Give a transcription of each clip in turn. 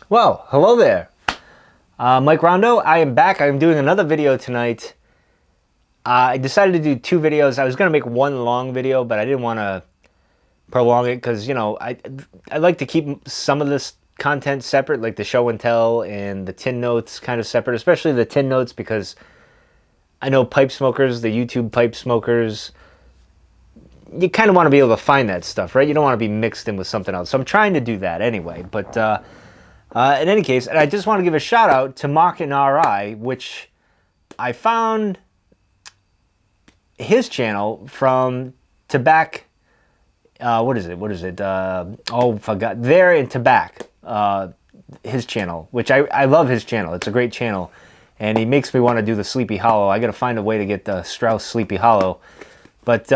Well, hello there. Mike Rondo, I am back. I am doing another video tonight. I decided to do two videos. I was going to make one long video, but I didn't want to prolong it because, I like to keep some of this content separate, like the show and tell and the tin notes kind of separate, especially the tin notes because I know pipe smokers, the YouTube pipe smokers, you kind of want to be able to find that stuff, right? You don't want to be mixed in with something else. So I'm trying to do that anyway, but in any case, and I just want to give a shout out to Mark and RI, which I found his channel from Tobacco. What is it? Forgot. There in Tobacco, his channel, which I love his channel. It's a great channel, and he makes me want to do the Sleepy Hollow. I got to find a way to get the Strauss Sleepy Hollow. But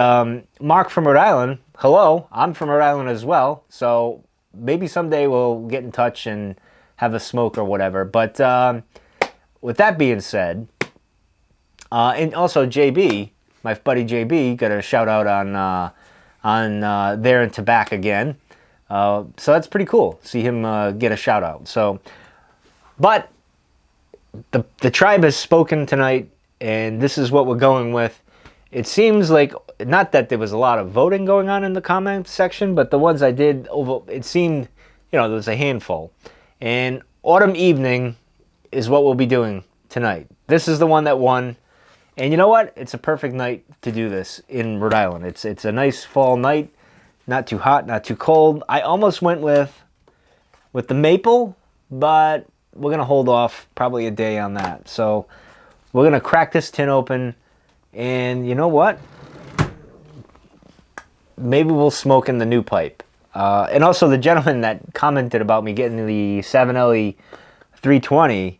Mark from Rhode Island, hello. I'm from Rhode Island as well, so maybe someday we'll get in touch and have a smoke or whatever. But with that being said, and also JB, my buddy JB, got a shout out on There in Tobacco again. So that's pretty cool. See him get a shout out. So, but the tribe has spoken tonight, and this is what we're going with. It seems like, not that there was a lot of voting going on in the comment section, but the ones I did, it seemed, there was a handful. And Autumn Evening is what we'll be doing tonight. This is the one that won. And you know what? It's a perfect night to do this in Rhode Island. It's a nice fall night. Not too hot, not too cold. I almost went with the maple, but we're going to hold off probably a day on that. So we're going to crack this tin open. And you know what? Maybe we'll smoke in the new pipe. And also the gentleman that commented about me getting the 7LE 320,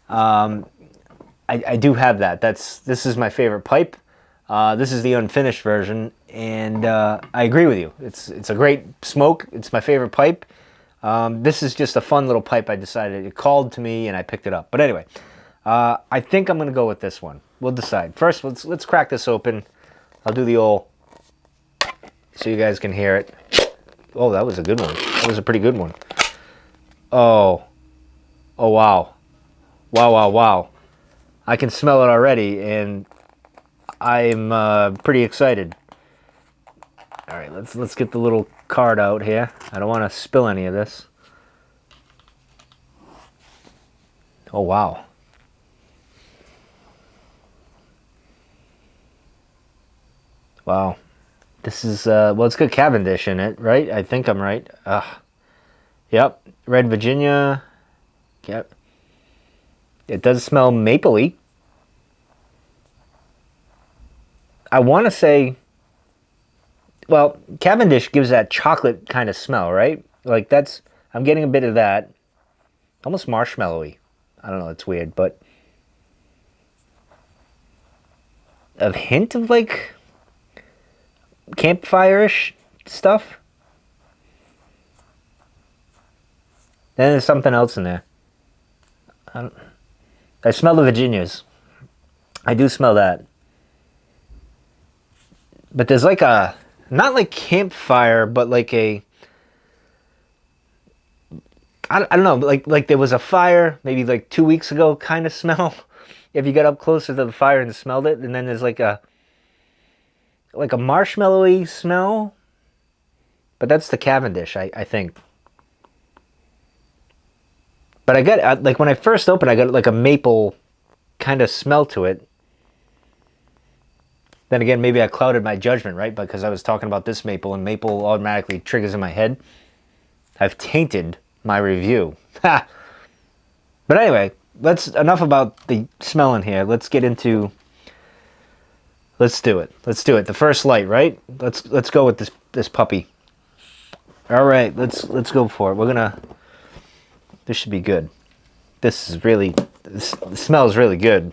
I do have that. This is my favorite pipe. This is the unfinished version, and I agree with you. It's a great smoke. It's my favorite pipe. This is just a fun little pipe I decided. It called to me, and I picked it up. But anyway, I think I'm going to go with this one. We'll decide. First, let's crack this open. I'll do the old, so you guys can hear it. Oh, that was a good one. That was a pretty good one. Oh, wow. Wow. I can smell it already, and I'm pretty excited. All right, let's get the little card out here. I don't want to spill any of this. Oh, wow. Wow. This is, well, it's got Cavendish in it, right? I think I'm right. Yep. Red Virginia. Yep. It does smell mapley. I want to say, well, Cavendish gives that chocolate kind of smell, right? Like I'm getting a bit of that. Almost marshmallowy. I don't know, it's weird, but a hint of like campfire-ish stuff. Then there's something else in there. I smell the Virginias. I do smell that. But there's like a, not like campfire, but like a, I don't know, like there was a fire maybe like 2 weeks ago kind of smell. If you got up closer to the fire and smelled it, and then there's like a marshmallowy smell. But that's the Cavendish, I think. But I got, like when I first opened, I got like a maple kind of smell to it. Then again, maybe I clouded my judgment, right? Because I was talking about this maple, and maple automatically triggers in my head. I've tainted my review. Ha! But anyway, enough about the smell in here. Let's get into, let's do it. The first light, right? Let's go with this puppy. All right, let's go for it. This should be good. The smell is really good.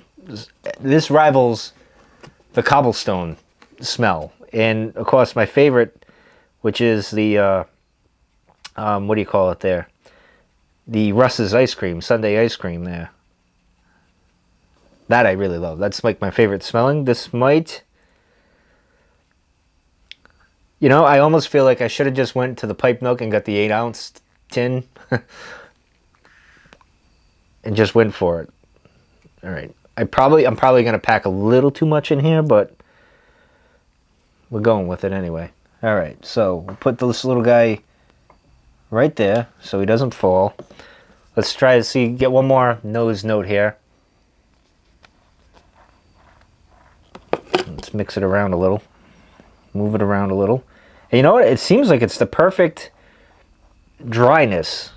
This rivals the cobblestone smell. And of course my favorite, which is the, what do you call it there? The Russ's ice cream, Sunday ice cream there. That I really love. That's like my favorite smelling. This might, I almost feel like I should have just went to the pipe milk and got the 8-ounce tin. and just went for it. All right. I'm probably going to pack a little too much in here, but we're going with it anyway. All right. So we'll put this little guy right there so he doesn't fall. Let's try to get one more nose note here. Let's mix it around a little. Move it around a little. And you know what? It seems like it's the perfect dryness.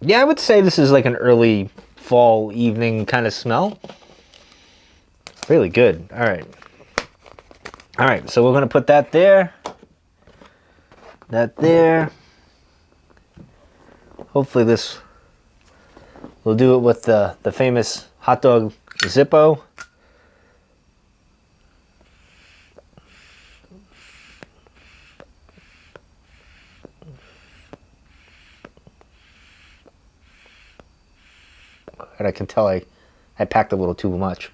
Yeah, I would say this is like an early fall evening kind of smell. Really good. All right. All right, so we're going to put that there. That there. Hopefully this will do it with the famous hot dog Zippo. And I can tell I packed a little too much.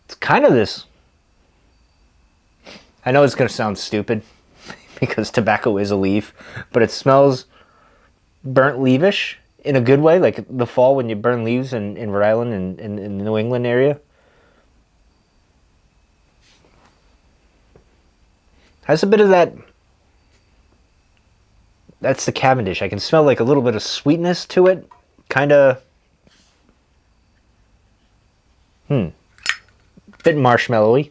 It's kind of this. I know it's going to sound stupid because tobacco is a leaf, but it smells burnt leavish in a good way, like the fall when you burn leaves in Rhode Island and in the New England area. Has a bit of that. That's the Cavendish. I can smell like a little bit of sweetness to it. Kind of. Bit marshmallowy.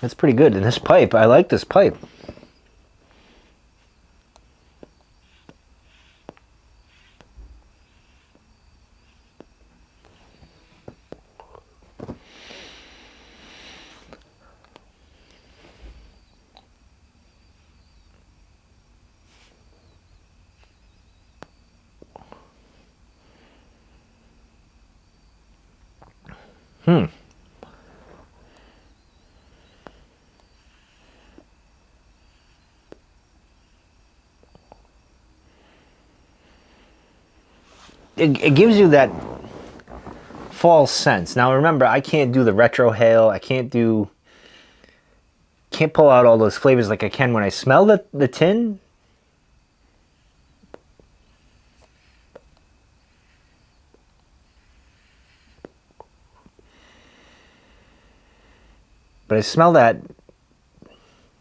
That's pretty good. And this pipe, I like this pipe. It gives you that fall sense. Now remember, I can't do the retro hail. I can't pull out all those flavors like I can when I smell the tin. But I smell that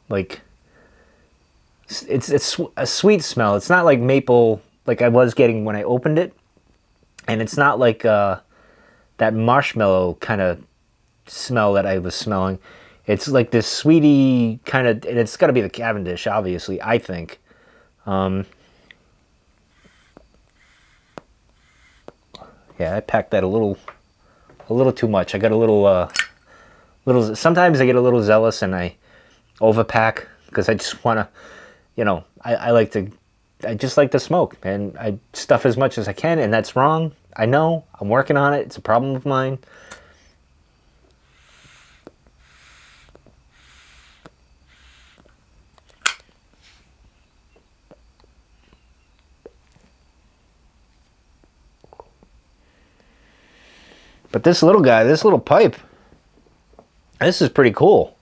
like it's a sweet smell. It's not like maple like I was getting when I opened it. And it's not like that marshmallow kind of smell that I was smelling. It's like this sweetie kind of, and it's got to be the Cavendish, obviously, I think. Yeah, I packed that a little too much. I got a little, sometimes I get a little zealous and I overpack because I just want to, I just like to smoke, and I stuff as much as I can, and that's wrong. I know. I'm working on it. It's a problem of mine. But this little guy, this little pipe, this is pretty cool.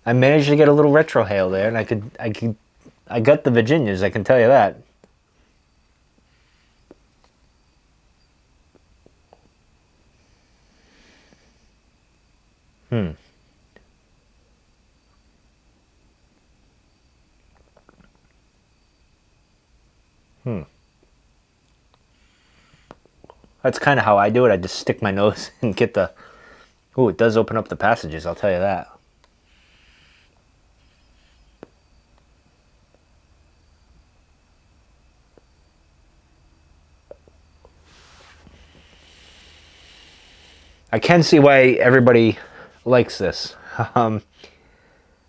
I managed to get a little retro hail there, and I got the Virginias, I can tell you that. That's kind of how I do it. I just stick my nose and get the... Ooh, it does open up the passages, I'll tell you that. I can see why everybody likes this. Um,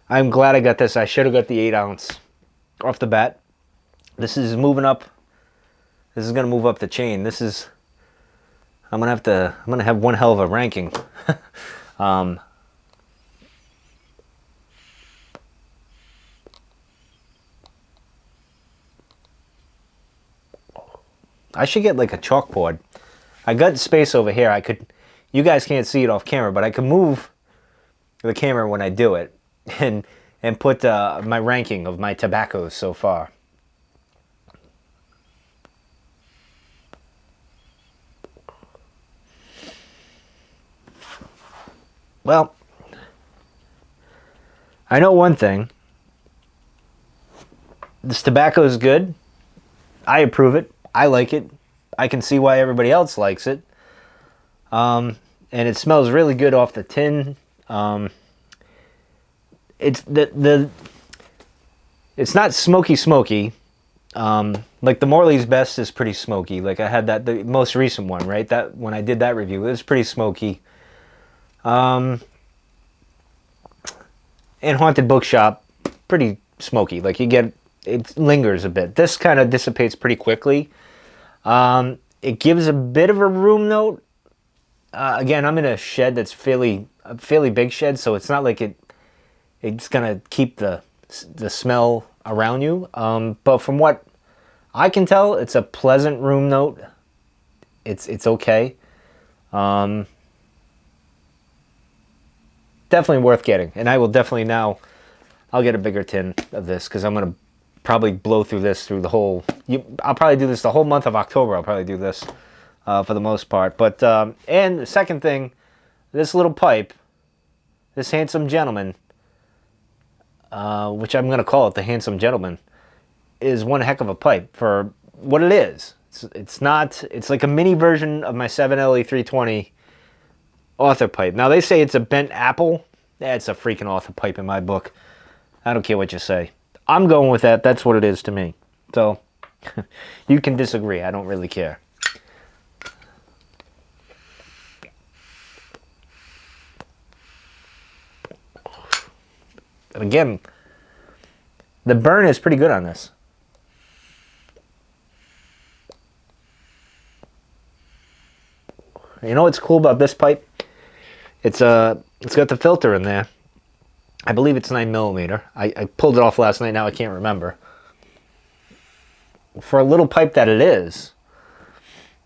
I'm glad I got this. I should have got the 8 ounce off the bat. This is moving up. This is gonna move up the chain. This is. I'm gonna have one hell of a ranking. I should get like a chalkboard. I got space over here. I could. You guys can't see it off camera, but I can move the camera when I do it, and put my ranking of my tobaccos so far. Well, I know one thing. This tobacco is good. I approve it. I like it. I can see why everybody else likes it. And it smells really good off the tin. It's it's not smoky. Like the Morley's Best is pretty smoky. Like I had that, the most recent one, right? That when I did that review, it was pretty smoky. And Haunted Bookshop, pretty smoky. Like you get, it lingers a bit. This kind of dissipates pretty quickly. It gives a bit of a room note. Again, I'm in a shed that's a fairly big shed, so it's not like it's gonna keep the smell around you. But from what I can tell, it's a pleasant room note. It's okay. Definitely worth getting, and I will definitely now. I'll get a bigger tin of this because I'm gonna probably blow through this through the whole. I'll probably do this the whole month of October. I'll probably do this for the most part. But and the second thing, this little pipe, this handsome gentleman, which I'm gonna call it the handsome gentleman, is one heck of a pipe for what it is. It's not. It's like a mini version of my 7LE 320 author pipe. Now they say it's a bent apple. That's a freaking author pipe in my book. I don't care what you say. I'm going with that. That's what it is to me. So you can disagree. I don't really care. And again, the burn is pretty good on this. You know what's cool about this pipe? It's got the filter in there. I believe it's 9mm. I pulled it off last night. Now I can't remember. For a little pipe that it is,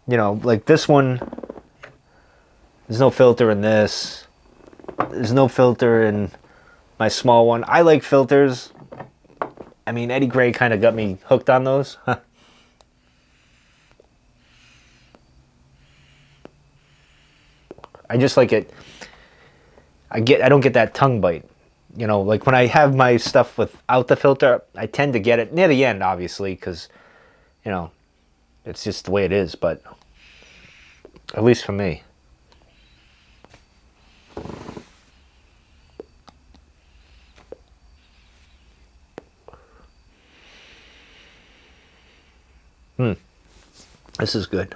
you know, like this one, there's no filter in this. There's no filter in my small one. I like filters. I mean, Eddie Gray kind of got me hooked on those. I just like it. I don't get that tongue bite. You know, like when I have my stuff without the filter, I tend to get it near the end, obviously, because, you know, it's just the way it is, but at least for me. This is good.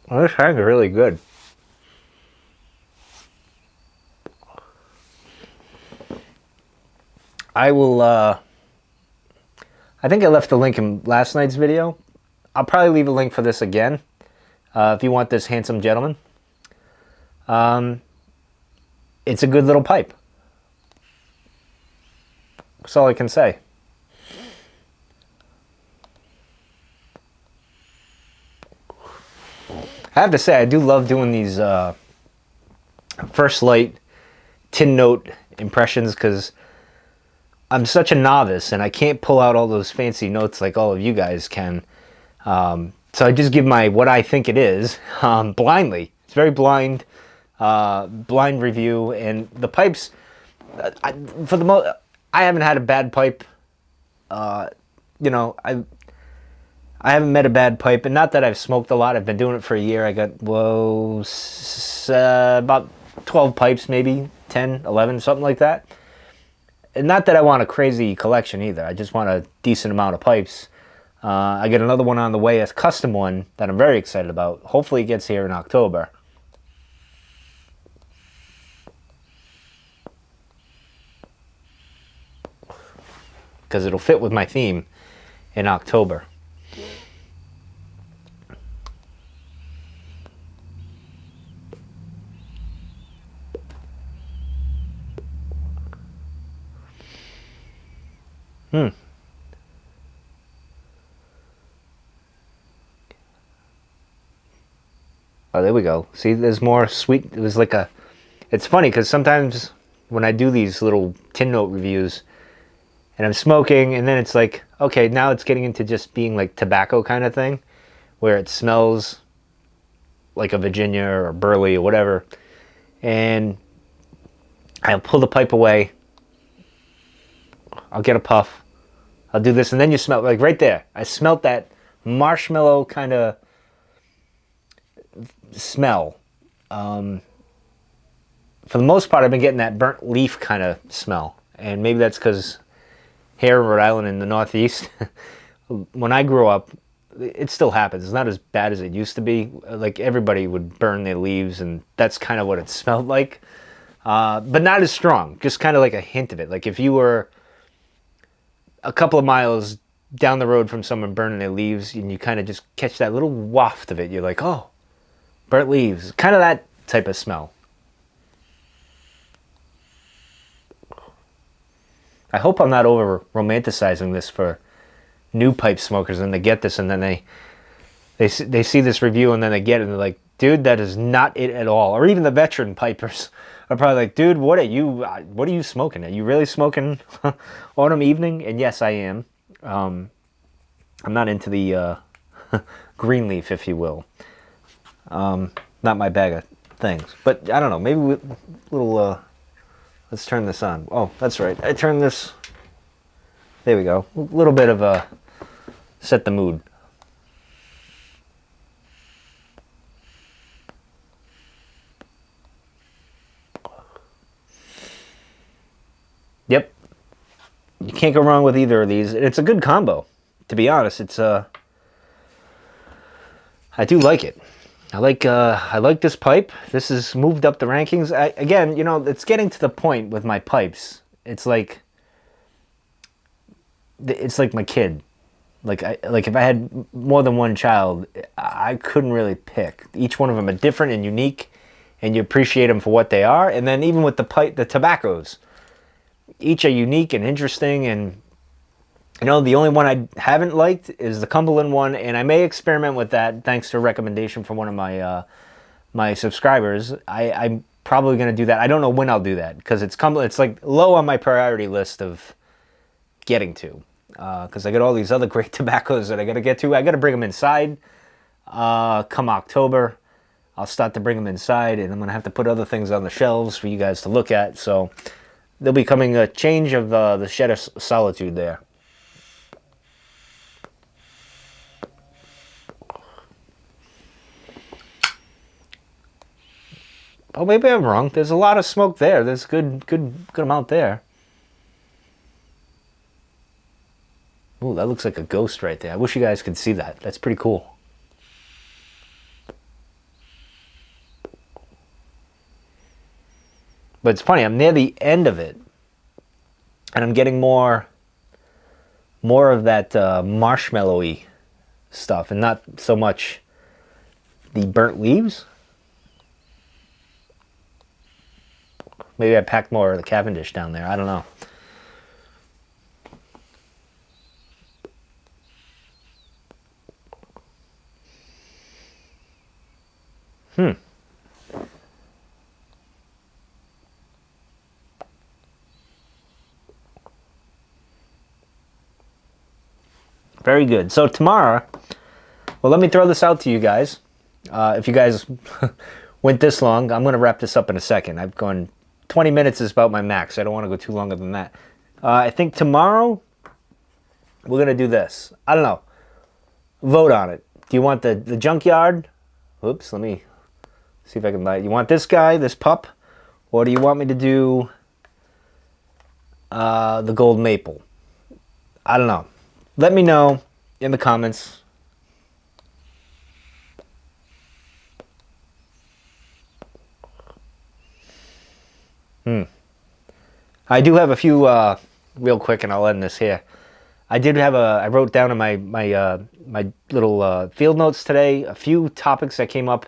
Well, this hang is really good. I will, I think I left the link in last night's video. I'll probably leave a link for this again, if you want this handsome gentleman. It's a good little pipe. That's all I can say. I have to say, I do love doing these first light tin note impressions because I'm such a novice and I can't pull out all those fancy notes like all of you guys can. So I just give my what I think it is blindly. It's very blind review, and the pipes. For the most, I haven't had a bad pipe. You know, I haven't met a bad pipe, and not that I've smoked a lot. I've been doing it for a year. I got, about 12 pipes, maybe 10, 11, something like that. not that I want a crazy collection either. I just want a decent amount of pipes. I get another one on the way, a custom one that I'm very excited about. Hopefully it gets here in October. Because it'll fit with my theme in October. Oh, there we go. See, there's more sweet. It was like a... It's funny because sometimes when I do these little tin note reviews and I'm smoking, and then it's like, okay, now it's getting into just being like tobacco kind of thing, where it smells like a Virginia or Burley or whatever. And I'll pull the pipe away. I'll get a puff. I'll do this, and then you smell, like right there, I smelt that marshmallow kind of smell. For the most part, I've been getting that burnt leaf kind of smell, and maybe that's because here in Rhode Island in the Northeast, when I grew up, it still happens. It's not as bad as it used to be. Like everybody would burn their leaves, and that's kind of what it smelled like, but not as strong. Just kind of like a hint of it. Like if you were a couple of miles down the road from someone burning their leaves, and you kind of just catch that little waft of it, you're like, oh, burnt leaves. Kind of that type of smell. I hope I'm not over romanticizing this for new pipe smokers, and they get this, and then they see this review, and then they get it, and they're like, dude, that is not it at all. Or even the veteran pipers are probably like, dude, what are you smoking? Are you really smoking Autumn Evening? And yes, I am. I'm not into the green leaf, if you will. Not my bag of things. But I don't know, maybe with little... let's turn this on. Oh, that's right. I turned this... There we go. A little bit of a... set the mood. Yep. You can't go wrong with either of these. It's a good combo. To be honest, it's I do like it. I like this pipe. This has moved up the rankings. Again, you know, it's getting to the point with my pipes. It's like my kid. Like if I had more than one child, I couldn't really pick. Each one of them are different and unique, and you appreciate them for what they are. And then even with the tobaccos, each are unique and interesting. And you know, the only one I haven't liked is the Cumberland one, and I may experiment with that thanks to a recommendation from one of my my subscribers. I'm probably going to do that. I don't know when I'll do that because it's like low on my priority list of getting to, because I got all these other great tobaccos that I got to get to. I got to bring them inside. Come October, I'll start to bring them inside, and I'm going to have to put other things on the shelves for you guys to look at. So there'll be coming a change of the shed of solitude there. Oh, maybe I'm wrong. There's a lot of smoke there. There's good amount there. Ooh, that looks like a ghost right there. I wish you guys could see that. That's pretty cool. But it's funny, I'm near the end of it, and I'm getting more of that marshmallowy stuff, and not so much the burnt leaves. Maybe I packed more of the Cavendish down there. I don't know. Very good. So tomorrow, well, let me throw this out to you guys. If you guys went this long, I'm going to wrap this up in a second. I've gone 20 minutes is about my max. I don't want to go too longer than that. I think tomorrow we're going to do this. I don't know. Vote on it. Do you want the junkyard? Oops, let me see if I can buy it. You want this guy, this pup? Or do you want me to do the gold maple. I don't know. Let me know in the comments. I do have a few, real quick, and I'll end this here. I wrote down in my little field notes today a few topics that came up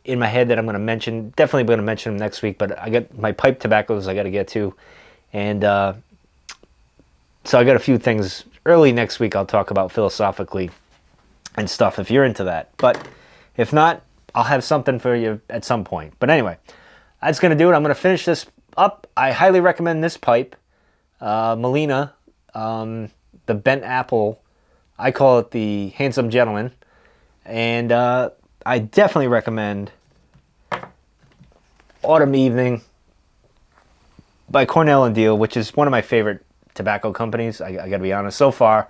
in my head that I'm going to mention. Definitely going to mention them next week, but I got my pipe tobaccos I got to get to. And so I got a few things early next week I'll talk about philosophically and stuff if you're into that. But if not, I'll have something for you at some point. But anyway, that's going to do it. I'm going to finish this up. I highly recommend this pipe, Molina, the bent apple. I call it the handsome gentleman. And I definitely recommend Autumn Evening by Cornell and Diehl, which is one of my favorite tobacco companies. I got to be honest. So far,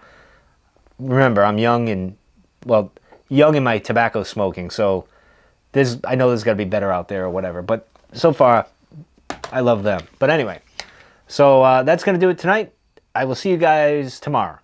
remember, I'm young in my tobacco smoking, so I know there's got to be better out there or whatever. But so far, I love them. But anyway, so that's going to do it tonight. I will see you guys tomorrow.